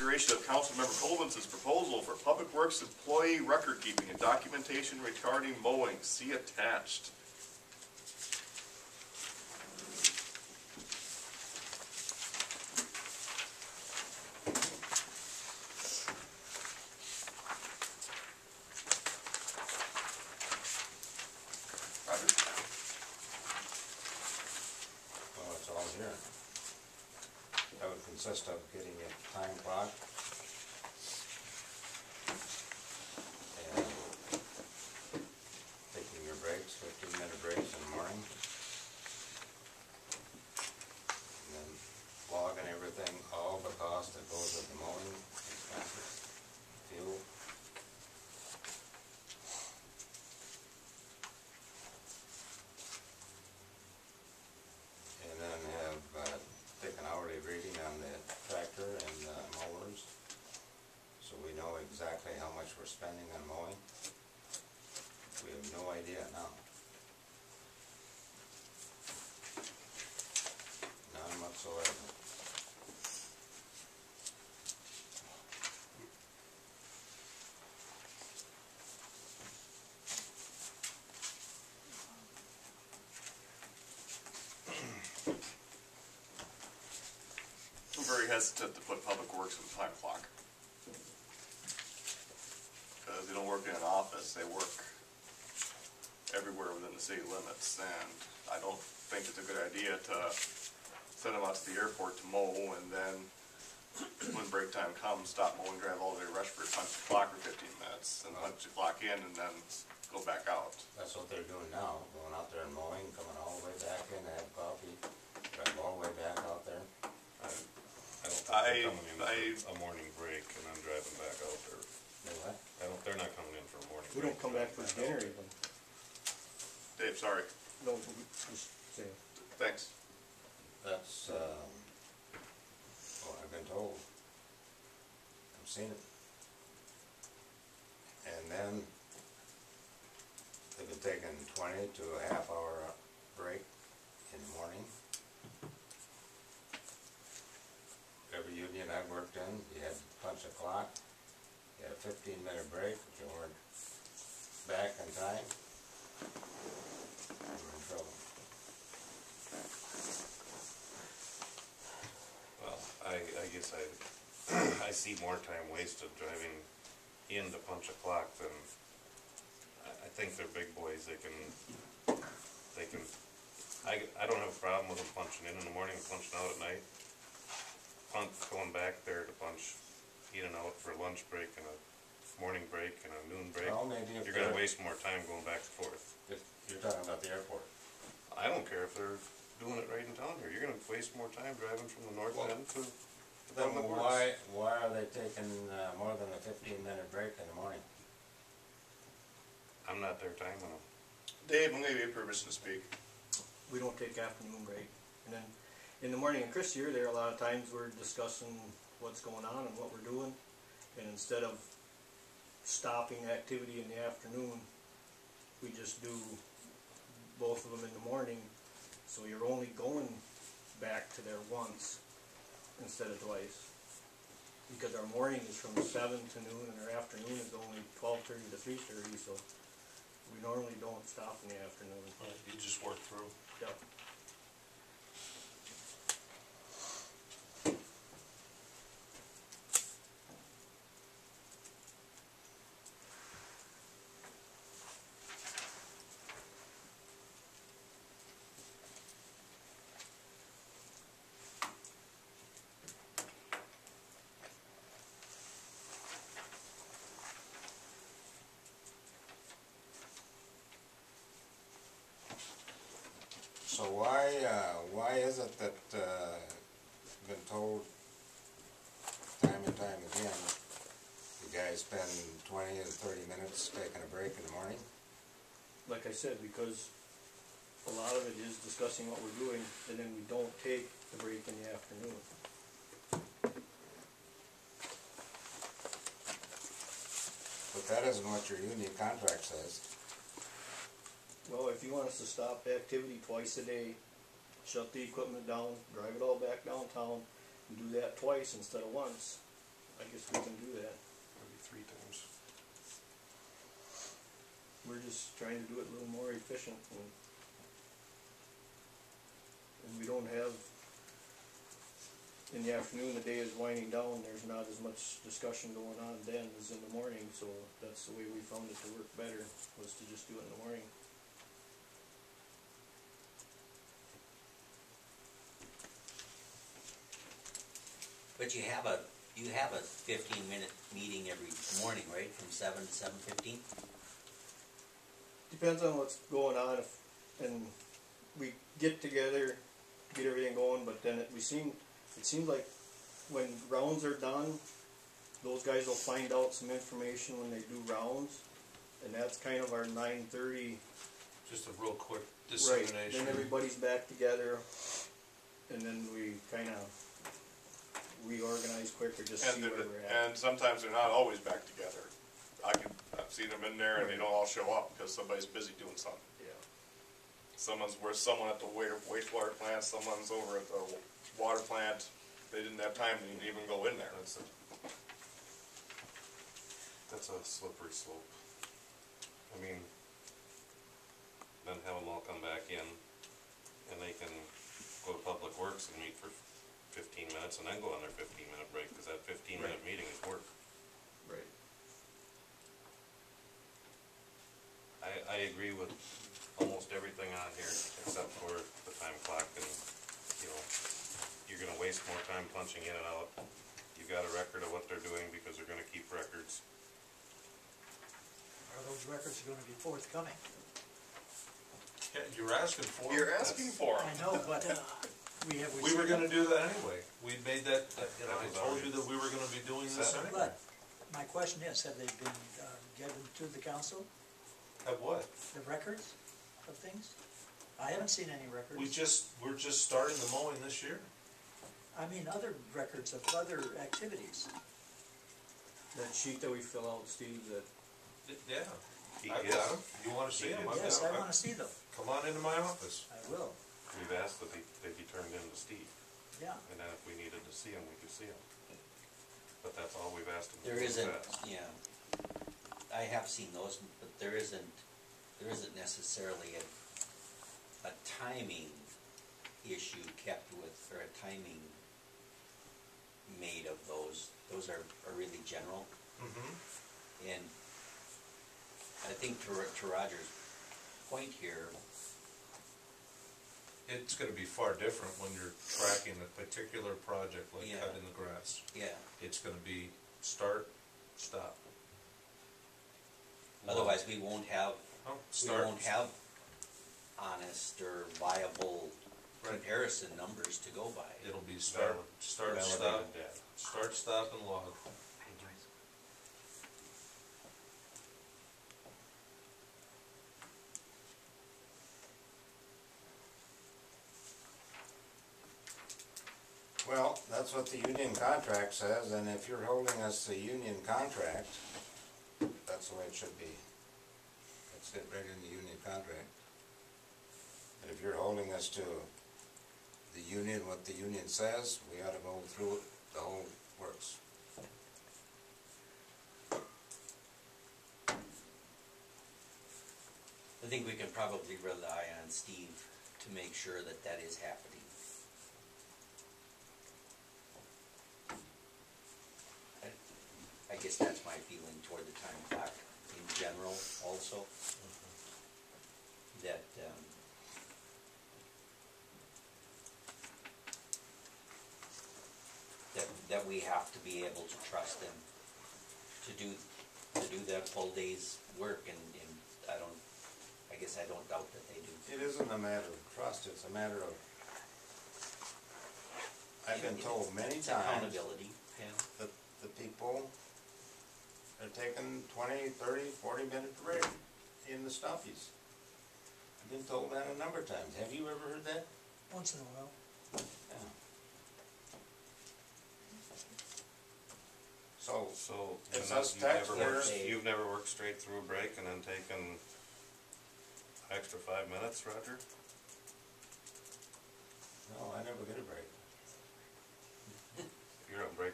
consideration of Councilmember Colvins's proposal for Public Works employee record keeping and documentation regarding mowing. See attached. Well, it's all here. That would consist of getting a time clock and taking your breaks, 15-minute breaks in the morning, and then logging everything, all the cost that goes with the mowing, expenses, fuel. And then have take an hourly reading on the tractor and mowers, so we know exactly how much we're spending on mowing. We have no idea now. None whatsoever. I'm very hesitant to put Public Works in the time clock. Because they don't work in an office, they work everywhere within the city limits, and I don't think it's a good idea to send them out to the airport to mow, and then when break time comes, stop mowing, drive all the way to Rushford, punch the clock for 15 minutes, and punch the clock in, and then go back out. That's what they're doing now, going out there and mowing, coming all the way back in, have coffee, drive all the way back out there. I don't think they're coming in for a morning break and then driving back out there. They what? They're not coming in for a morning break. We don't come back for dinner even. Dave, sorry. No, just say. Thanks. That's what I've been told. I've seen it. And then they've been taking 20 to a half-hour break in the morning. Every union I've worked in, you had to punch a clock, you had a 15-minute break. If you weren't back in time, you were in trouble. Well, I guess I see more time wasted driving in to punch a clock than, I think they're big boys, they can, I don't have a problem with them punching in the morning and punching out at night. Going back there to punch in and out for a lunch break and a morning break and a noon break. Well, maybe if you're going to waste more time going back and forth. If you're talking about the airport. I don't care if they're doing it right in town here. You're going to waste more time driving from the north end to Then why are they taking more than a 15-minute break in the morning? I'm not there timing them. Dave, I'm going to give you permission to speak. We don't take afternoon break. And then in the morning, and Chris, you're there a lot of times, we're discussing what's going on and what we're doing. And instead of stopping activity in the afternoon, we just do both of them in the morning. So you're only going back to there once instead of twice. Because our morning is from 7 to noon and our afternoon is only 12:30 to 3:30, so we normally don't stop in the afternoon. You just work through. Yep. So why is it that you've been told time and time again you guys spend 20 to 30 minutes taking a break in the morning? Like I said, because a lot of it is discussing what we're doing, and then we don't take the break in the afternoon. But that isn't what your union contract says. Well, if you want us to stop the activity twice a day, shut the equipment down, drive it all back downtown, and do that twice instead of once, I guess we can do that. Maybe 3 times. We're just trying to do it a little more efficient, and we don't have, in the afternoon, the day is winding down, there's not as much discussion going on then as in the morning, so that's the way we found it to work better, was to just do it in the morning. But you have a 15-minute meeting every morning, right, from 7 to 7:15? Depends on what's going on, and we get together, get everything going, but then it seems like when rounds are done, those guys will find out some information when they do rounds, and that's kind of our 9:30. Just a real quick Right, dissemination. then everybody's back together, and then we kinda reorganize quick or just see where we're at. And sometimes they're not always back together. I've seen them in there and they don't all show up because somebody's busy doing something. Yeah. Someone at the wastewater plant, someone's over at the water plant. They didn't have time to even go in there. That's a slippery slope. I mean, then have them all come back in, and they can go to Public Works and meet for 15 minutes, and then go on their 15-minute break, because that 15-minute Right. meeting is work. Right. I agree with almost everything on here, except for the time clock, and, you know, you're gonna waste more time punching in and out. You've got a record of what they're doing, because they're gonna keep records. Are those records gonna be forthcoming? Yeah, you're asking for it. You're asking for them. I know, but We were gonna do that anyway. We made that, you know, I was told already you that we were gonna be doing this set. anyway. But my question is, have they been given to the council, Have what? the records of things? I haven't seen any records. We're just starting the mowing this year. I mean, other records of other activities. That sheet that we fill out, Steve, that, Yeah, He I've is. got them. You wanna see them? I've Yes, got I 'em. wanna see them. Come on into my office. I will, We've asked that they be turned in to Steve, yeah. and then if we needed to see them, we could see them. But that's all we've asked them to do. There in the isn't, past. yeah, I have seen those, but there isn't necessarily a timing issue kept with, or a timing made of those. Those are really general, Mm-hmm. and I think to Roger's point here, It's gonna be far different when you're tracking a particular project like Yeah. cutting the grass. yeah, It's gonna be start, stop. otherwise we won't have Oh, we start. won't have honest or viable Right. comparison numbers to go by. It'll be start, Valid- start, validated stop, data. start, stop, and log. Well, that's what the union contract says, and if you're holding us to union contract, that's the way it should be. It's it right in the union contract. And if you're holding us to the union, what the union says, we ought to go through it, the whole works. I think we can probably rely on Steve to make sure that that is happening. I guess that's my feeling toward the time clock in general also. That, that we have to be able to trust them to do that full day's work, and I guess I don't doubt that they do. It isn't a matter of trust, it's a matter of, I've been told many It's times accountability, yeah. that the people are taking 20, 30, 40-minute break in the stuffies. I've been told that a number of times. Have you ever heard that? Once in a while. Yeah. So, So, It's and us you've never taxpayers- you've never worked straight through a break and then taken an extra 5 minutes, Roger? no, I never get a break. You're on break